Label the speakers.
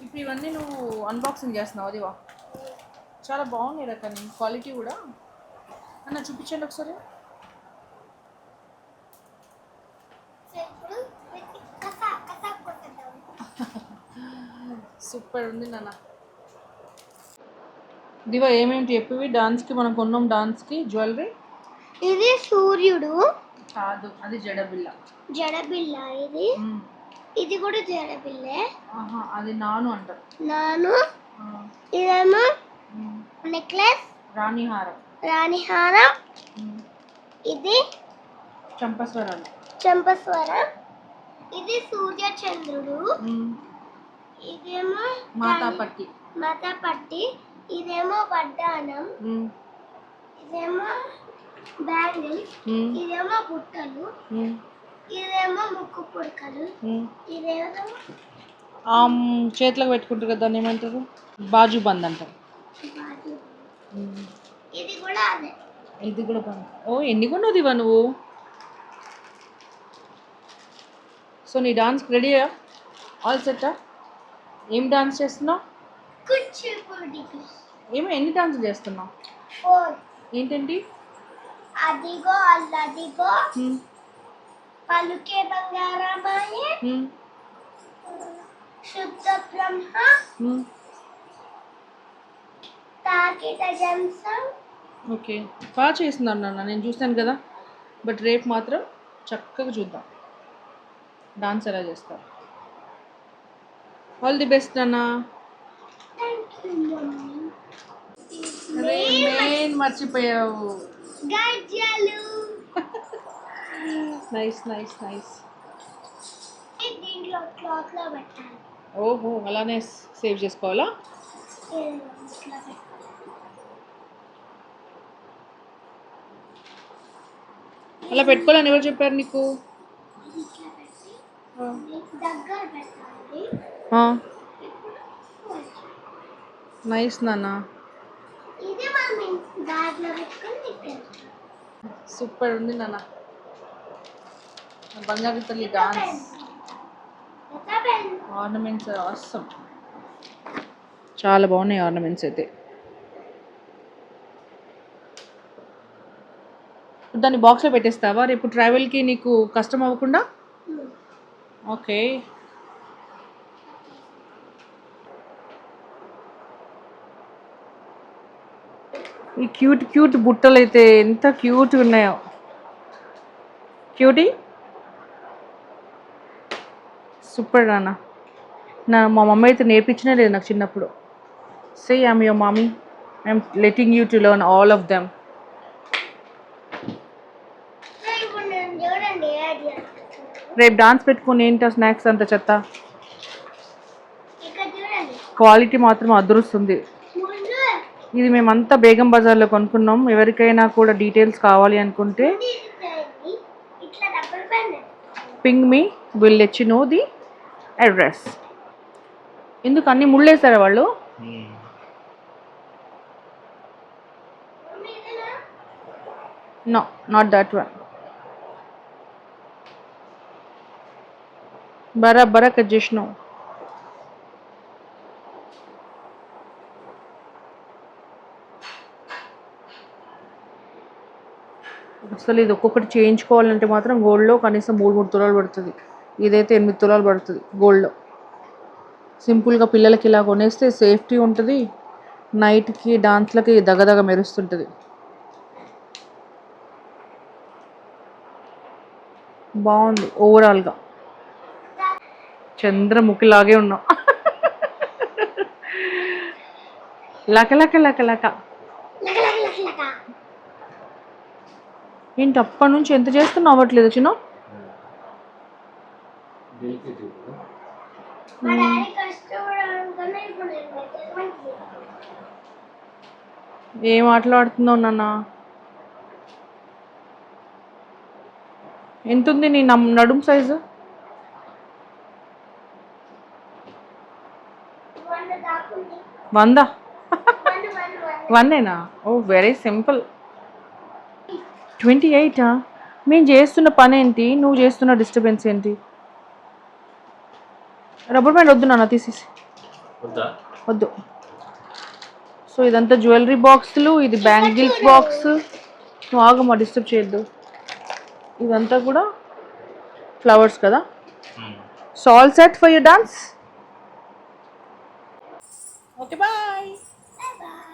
Speaker 1: ఇప్పుడు ఇవన్నీ నువ్వు అన్బాక్సింగ్ చేస్తున్నావు అదివా చాలా బాగున్నాయి కానీ క్వాలిటీ కూడా అన్న చూపించండి ఒకసారి సూపర్ ఉంది నాన్న దివా ఏమేమిటి చెప్పివి డాన్స్కి మనం కొన్నాం డాన్స్కి జ్యువెలరీ
Speaker 2: ఇది సూర్యుడు
Speaker 1: కాదు అది జడబిల్ల
Speaker 2: జడబిల్ల ఇది ఇది కూడా జడబిల్లే
Speaker 1: అది నాను అంటారు
Speaker 2: నాను ఇదేమో నెక్లెస్ రాణిహారం ఇది చంపస్వరం ఇది సూర్య చంద్రుడు ఇదేమో మాతాపట్టి ఇదేమో వడ్డానం ఇదేమో బ్యాంగిల్ ఇదేమో బుట్టలు ఇదేమో ముక్కు పుడకలు ఇదేమో
Speaker 1: చేతులకు పెట్టుకుంటారు కదా దాన్ని ఏమంటారు బాజు బంద్ అంటారు
Speaker 2: ఇది కూడా అదే
Speaker 1: ఇది కూడా బంద్ ఓ ఎన్ని కొన్నావు దివా నువ్వు సో నీ డాన్స్ రెడీయా ఆల్ సెట్టా ఏం డాన్స్ చేస్తున్నావు ఏమో ఎన్ని డాన్స్ చేస్తున్నావు ఏంటండి
Speaker 2: అదిగో అల్లదిగో పలుకే బంగారమాయే శుద్ధ బ్రహ్మ తాకిట జంసం
Speaker 1: ఓకే బాగా చేస్తున్నాను నాన్న నేను చూస్తాను కదా బట్ రేపు మాత్రం చక్కగా చూద్దాం డాన్స్ ఎలా చేస్తారు ఆల్ ది బెస్ట్ నాన్న మెయిన్ మర్చిపోయావు
Speaker 2: గజ్జలు
Speaker 1: నైస్ నైస్ నైస్
Speaker 2: దీంట్లో క్లాత్ లో పెట్టాలి
Speaker 1: ఓహో అలానే సేవ్ చేసుకోవాలా అలా పెట్టుకోవాలని ఎవరు చెప్పారు నీకు
Speaker 2: దగ్గర పెట్టాలి
Speaker 1: నైస్ నాన్న
Speaker 2: ఇది మనం బ్యాగ్లో పెట్టుకొని
Speaker 1: సూపర్ ఉంది నాన్న బంగారు తల్లి డాన్స్ ఆర్నమెంట్స్ అవసరం చాలా బాగున్నాయి ఆర్నమెంట్స్ అయితే దాన్ని బాక్స్లో పెట్టేస్తావా రేపు ట్రావెల్కి నీకు కష్టం అవ్వకుండా ఓకే ఈ క్యూట్ క్యూట్ బుట్టలు అయితే ఎంత క్యూట్గా ఉన్నాయో క్యూటీ సూపర్ నాన్న మా మమ్మీ అయితే నేర్పించినా లేదు నాకు చిన్నప్పుడు say I'm your mummy I'm letting you to learn all of them రేపు డాన్స్ పెట్టుకుని ఏంటో స్నాక్స్ అంత చెత్త క్వాలిటీ మాత్రం అదృస్తుంది ఇది మేమంతా బేగం బజార్లో కొనుక్కున్నాం ఎవరికైనా కూడా డీటెయిల్స్ కావాలి అనుకుంటే ping me will let you know the address ఎందుకు అన్ని ముళ్ళేసారా వాళ్ళు నో నాట్ దట్ వన్ బరాబరా కట్ చేసినావు అసలు ఇది ఒక్కొక్కటి చేయించుకోవాలంటే మాత్రం గోల్డ్లో కనీసం 3 తులాలు పడుతుంది ఇదైతే 8 తులాలు పడుతుంది గోల్డ్లో సింపుల్గా పిల్లలకి ఇలా కొనేస్తే సేఫ్టీ ఉంటుంది నైట్కి డాన్స్లకి దగదగ మెరుస్తుంటుంది బాగుంది ఓవరాల్గా చంద్రముఖిలాగే ఉన్నాం లక లక లక లక ఏంటి అప్పటి నుంచి ఎంత చేస్తున్నా అవ్వట్లేదు చిన్న ఏం మాట్లాడుతున్నావు నాన్న ఎంత ఉంది నీ నడుము సైజు వందా వన్నేనా ఓ వెరీ సింపుల్ 28 మేము చేస్తున్న పని ఏంటి నువ్వు చేస్తున్న డిస్టర్బెన్స్ ఏంటి రబ్బర్ బ్యాండ్ వద్దు నాన్న తీసేసి
Speaker 3: వద్దా?
Speaker 1: వద్దు. సో ఇదంతా జ్యువెలరీ బాక్సులు, ఇది బ్యాంగిల్స్ బాక్స్. నువ్వు ఆగమ్మా, డిస్టర్బ్ చేయొద్దు. ఇదంతా కూడా ఫ్లవర్స్ కదా. So all set for your dance. Okay bye.
Speaker 2: Bye bye.